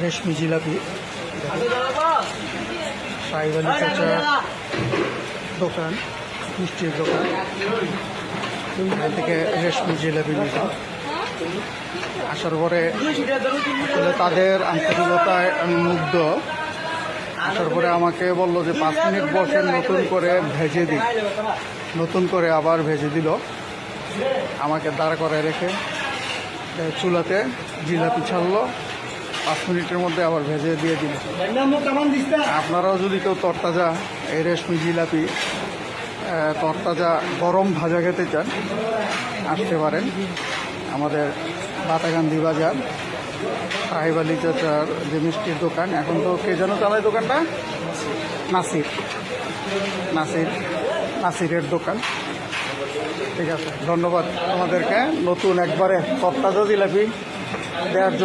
রেশমি জিলাপি, সাহেব আলী চাচার দোকান, মিষ্টির দোকান। এখান থেকে রেশমি জিলাপি নিলাম। আসার পরে আসলে তাদের আন্তরিকতায় আমি মুগ্ধ। আসার পরে আমাকে বললো যে 5 মিনিট বসে নতুন করে ভেজে দিই। নতুন করে আবার ভেজে দিল, আমাকে দাঁড় করায় রেখে চুলাতে জিলাপি ছাড়লো। 5 মিনিটের মধ্যে আবার ভেজে দিয়ে দিল। আপনারাও যদি কেউ তরতাজা এই রেশমি জিলাপি তরতাজা গরম ভাজা খেতে চান, আসতে পারেন আমাদের বাটাগান্ধী বাজার সাহেব আলী চাচার যে মিষ্টির দোকান। এখন তো কে যেন চালায় দোকানটা? নাসিরের দোকান। ঠিক আছে, ধন্যবাদ আমাদেরকে নতুন একবারে তরতাজা জিলাপি দেওয়ার জন্য।